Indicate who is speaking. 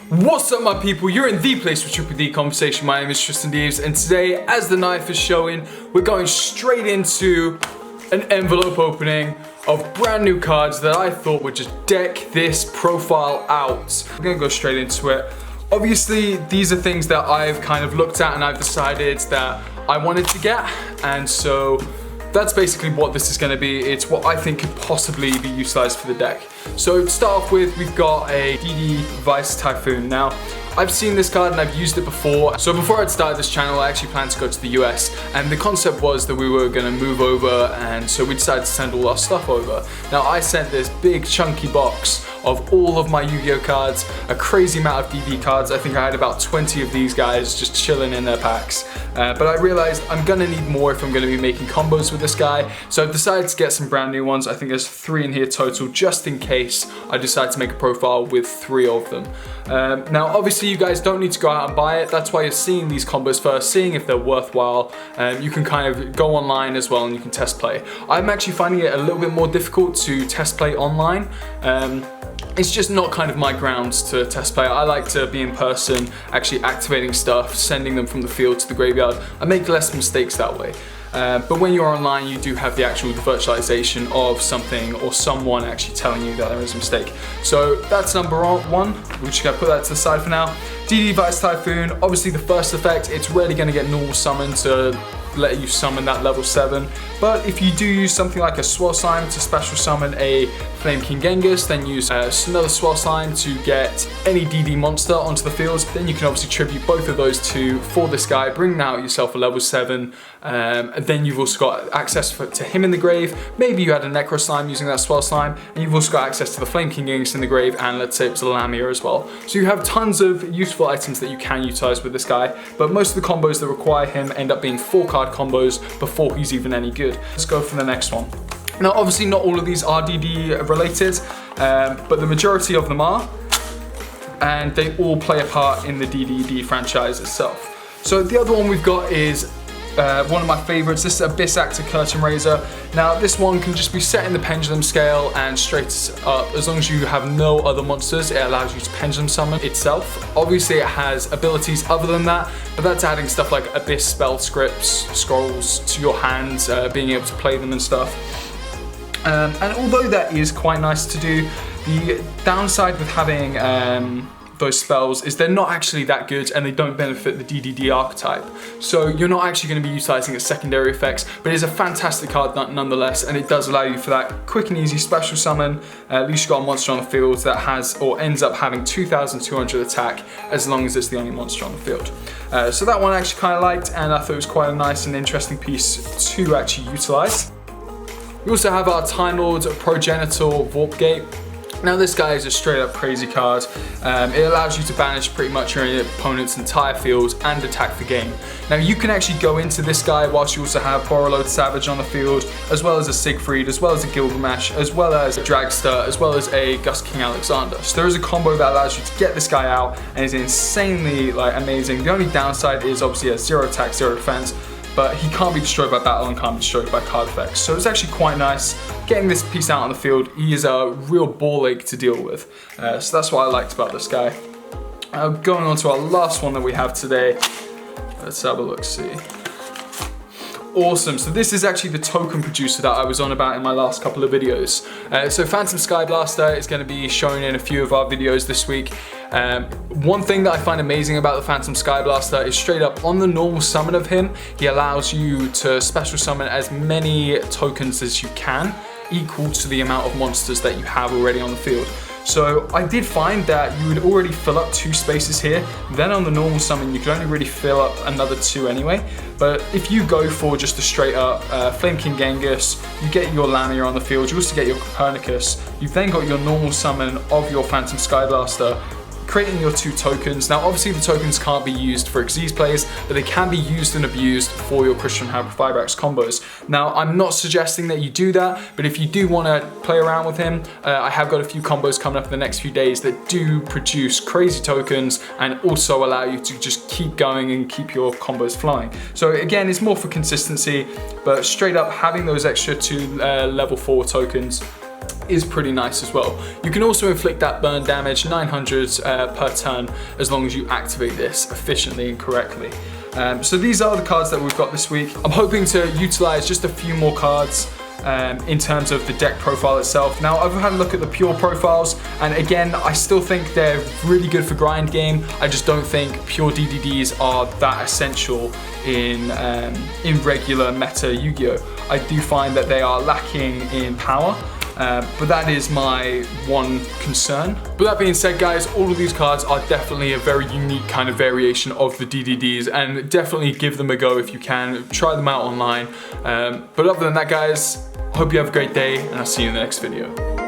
Speaker 1: What's up, my people? You're in the place for Triple D Conversation. My name is Tristan Deves, and today, as the knife is showing, we're going straight into an envelope opening of brand new cards that I thought would just deck this profile out. We're gonna go straight into it. Obviously, these are things that I've kind of looked at and I've decided that I wanted to get, and so that's basically what this is going to be. It's what I think could possibly be utilized for the deck. So to start off with, we've got a DDD Vice Typhoon. Now, I've seen this card and I've used it before. So before I'd started this channel, I actually planned to go to the US, and the concept was that we were going to move over, and so we decided to send all our stuff over. Now, I sent this big chunky box of all of my Yu-Gi-Oh cards, a crazy amount of DD cards. I think I had about 20 of these guys just chilling in their packs. But I realized I'm gonna need more if I'm gonna be making combos with this guy. So I've decided to get some brand new ones. I think there's 3 in here total, just in case I decide to make a profile with 3 of them. Now, obviously you guys don't need to go out and buy it. That's why you're seeing these combos first, seeing if they're worthwhile. You can kind of go online as well and you can test play. I'm actually finding it a little bit more difficult to test play online. It's just not kind of my grounds to test play. I like to be in person, actually activating stuff, sending them from the field to the graveyard. I make less mistakes that way. But when you're online, you do have the actual virtualization of something or someone actually telling you that there is a mistake. So that's number 1. We're just gonna put that to the side for now. DDD Vice Typhoon, obviously the first effect, it's rarely gonna get normal summon to let you summon that level 7. But if you do use something like a Swell Slime to special summon a Flame King Genghis, then use another Swell Slime to get any DD monster onto the field, then you can obviously tribute both of those two for this guy, bring out yourself a level 7, and then you've also got access to him in the grave. Maybe you had a Necro Slime using that Swell Slime, and you've also got access to the Flame King Genghis in the grave, and let's say it was a Lamia as well. So you have tons of useful items that you can utilize with this guy, but most of the combos that require him end up being 4-card combos before he's even any good. Let's go for the next one. Now, obviously not all of these are DD related, but the majority of them are, and they all play a part in the DDD franchise itself. So the other one we've got is one of my favorites. This is Abyss Actor Curtain Raiser. Now, this one can just be set in the pendulum scale and straight up. As long as you have no other monsters, it allows you to pendulum summon itself. Obviously, it has abilities other than that, but that's adding stuff like Abyss spell scripts, scrolls to your hands, being able to play them and stuff. And although that is quite nice to do, the downside with having those spells is they're not actually that good, and they don't benefit the DDD archetype. So you're not actually going to be utilizing its secondary effects, but it's a fantastic card nonetheless, and it does allow you for that quick and easy special summon. At least you've got a monster on the field that has or ends up having 2,200 attack as long as it's the only monster on the field. So that one I actually kind of liked, and I thought it was quite a nice and interesting piece to actually utilize. We also have our Time Lord Progenitor Warp Gate. Now, this guy is a straight up crazy card. It allows you to banish pretty much your opponent's entire field and attack the game. Now, you can actually go into this guy whilst you also have Borreload Savage on the field, as well as a Siegfried, as well as a Gilgamesh, as well as a Dragster, as well as a Gus King Alexander. So there is a combo that allows you to get this guy out, and is insanely amazing. The only downside is obviously he has 0 attack, 0 defense, but he can't be destroyed by battle and can't be destroyed by card effects. So it's actually quite nice getting this piece out on the field. He is a real ball ache to deal with. So that's what I liked about this guy. Going on to our last one that we have today. Let's have a look, see. Awesome, so this is actually the token producer that I was on about in my last couple of videos. So Phantom Sky Blaster is going to be shown in a few of our videos this week. One thing that I find amazing about the Phantom Sky Blaster is straight up on the normal summon of him, he allows you to special summon as many tokens as you can, equal to the amount of monsters that you have already on the field. So I did find that you would already fill up 2 spaces here, then on the normal summon you could only really fill up another 2 anyway. But if you go for just a straight up Flame King Genghis, you get your Lamia on the field, you also get your Copernicus, you've then got your normal summon of your Phantom Sky Blaster, creating your 2 tokens. Now, obviously the tokens can't be used for Xyz plays, but they can be used and abused for your Christian Fibrax combos. Now, I'm not suggesting that you do that, but if you do want to play around with him, I have got a few combos coming up in the next few days that do produce crazy tokens and also allow you to just keep going and keep your combos flowing. So again, it's more for consistency, but straight up having those extra 2 level 4 tokens is pretty nice as well. You can also inflict that burn damage, 900 per turn, as long as you activate this efficiently and correctly. So these are the cards that we've got this week. I'm hoping to utilize just a few more cards in terms of the deck profile itself. Now, I've had a look at the pure profiles, and again, I still think they're really good for grind game. I just don't think pure DDDs are that essential in regular meta Yu-Gi-Oh! I do find that they are lacking in power. But that is my one concern. But that being said, guys, all of these cards are definitely a very unique kind of variation of the DDDs, and definitely give them a go if you can. Try them out online. But other than that, guys, hope you have a great day, and I'll see you in the next video.